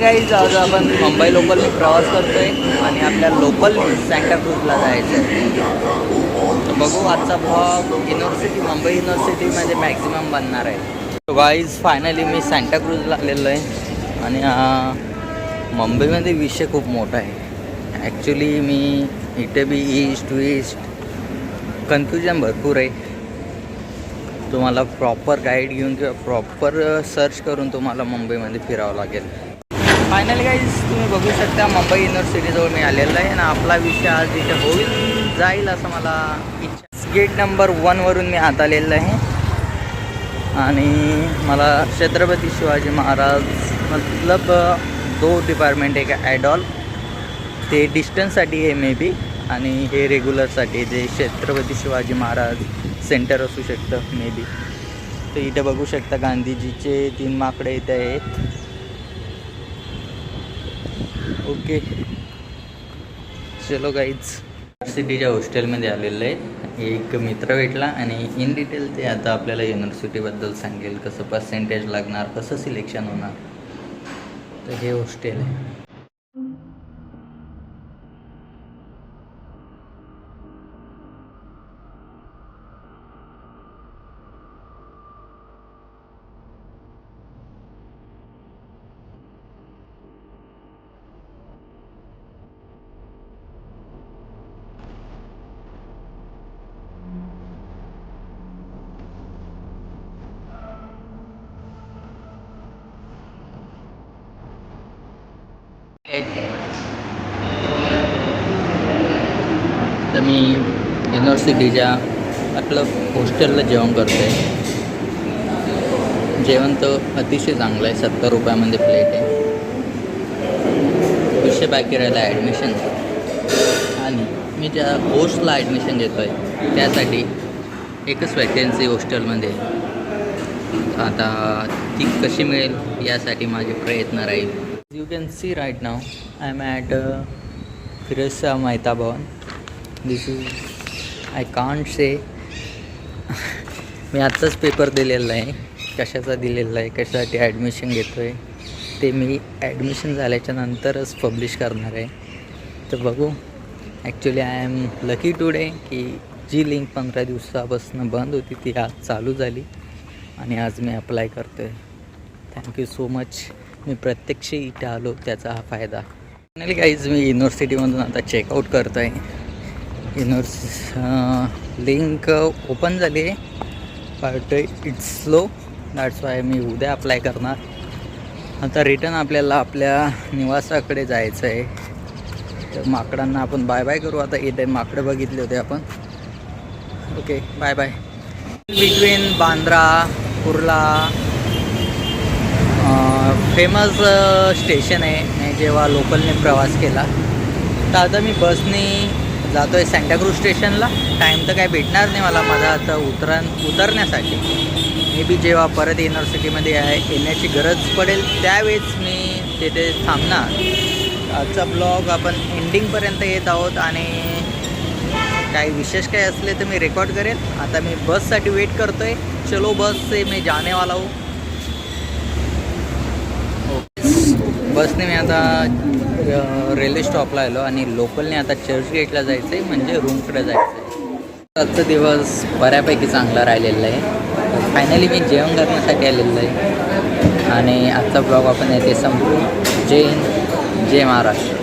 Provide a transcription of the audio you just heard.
Guys आज आपण मुंबई लोकलने प्रवास करतोय आणि आपल्या लोकलने सँटाक्रूजला जायचं आहे. तर बघू आजचा ब्लॉग युनिव्हर्सिटी मुंबई युनिव्हर्सिटीमध्ये मॅक्झिमम बनणार आहे. तो गाईज फायनली मी सँटाक्रूजला आलेलो आहे आणि मुंबईमध्ये विषय खूप मोठा आहे. ॲक्च्युली मी इथे बी ईस्ट वेस्ट कन्फ्युजन भरपूर आहे. तुम्हाला प्रॉपर गाईड घेऊन किंवा प्रॉपर सर्च करून तुम्हाला मुंबईमध्ये फिरावं लागेल. फायनली गाईज तुम्ही बघू शकता मुंबई युनिव्हर्सिटीजवळ मी आलेलो आहे आणि आपला विषय आज इथे होईल जाईल असं मला इच्छा. गेट नंबर 1वरून मी आत आलेलं आहे आणि मला छत्रपती शिवाजी महाराज मतलब 2 डिपार्टमेंट आहे का ॲडॉल ते डिस्टन्ससाठी आहे मे बी आणि हे रेग्युलरसाठी जे छत्रपती शिवाजी महाराज सेंटर असू शकतं मे बी. तर इथे बघू शकता गांधीजीचे 3 माकडे इथे आहेत. ओके चलो गाईज युनिव्हर्सिटीच्या हॉस्टेलमध्ये आलेलं आहे. एक मित्र भेटला आणि इन डिटेल ते आता आपल्याला युनिव्हर्सिटीबद्दल सांगेल कसं पर्सेंटेज लागणार कसं सिलेक्शन होणार. तर हे हॉस्टेल आहे. तर मी युनिव्हर्सिटीच्या आपलं हॉस्टेलला जेवण करतो आहे. जेवण तर अतिशय चांगलं आहे. 70 रुपयामध्ये प्लेट आहे. विषय बाकी राहिला ॲडमिशन आणि मी ज्या पोस्टला ॲडमिशन घेतो आहे त्यासाठी एकच वॅकन्सी हॉस्टेलमध्ये. आता ती कशी मिळेल यासाठी माझे प्रयत्न राहील. You can see right now I am at Firozshah Mehta Bhavan. This is I can't say. मी आत्ताच पेपर दिलेला आहे. कशाचा दिलेला आहे कशासाठी ॲडमिशन घेतो आहे ते मी ॲडमिशन झाल्याच्या नंतरच पब्लिश करणार आहे. तर बघू. Actually I am lucky today की जी लिंक 15 दिवसापासून बंद होती ती आज चालू झाली आणि आज मी अप्लाय करतो आहे. Thank you so much. मी प्रत्यक्ष इथे आलो त्याचा हा फायदा. फायनली गाईज मी युनिव्हर्सिटीमधून आता चेकआउट करतो आहे. लिंक ओपन झाली आहे but it's slow. That's why मी उद्या अप्लाय करणार. आता रिटर्न आपल्याला आपल्या निवासाकडे जायचं आहे. तर माकडांना आपण बाय बाय करू. आता इथे माकडं बघितले होते आपण. Okay bye bye. Between Bandra Kurla famous station आहे. मी जेव्हा लोकलने प्रवास केला तर आता मी बसने जातो आहे सँटाक्रूज स्टेशनला. टाईम तर काय भेटणार नाही मला माझा आता उतरण्यासाठी. मे बी जेव्हा परत युनिव्हर्सिटीमध्ये येण्याची गरज पडेल त्यावेळेस मी तिथे थांबणार. आजचा ब्लॉग आपण एंडिंगपर्यंत येत आहोत आणि काही विशेष काही असले तर मी रेकॉर्ड करेल. आता मी बससाठी वेट करतो आहे. चलो बस से मी जाने वाला हूँ. बसने मी आता रेल्वे स्टॉपला आलो आणि लोकलने आता चर्चगेटला जायचं आहे म्हणजे रूमकडे जायचं आहे. आजचा दिवस बऱ्यापैकी चांगला राहिलेला आहे. फायनली मी जेवण करण्यासाठी आलेलं आहे आणि आजचा ब्लॉग आपण येथे संपू. जय हिंद जय महाराष्ट्र.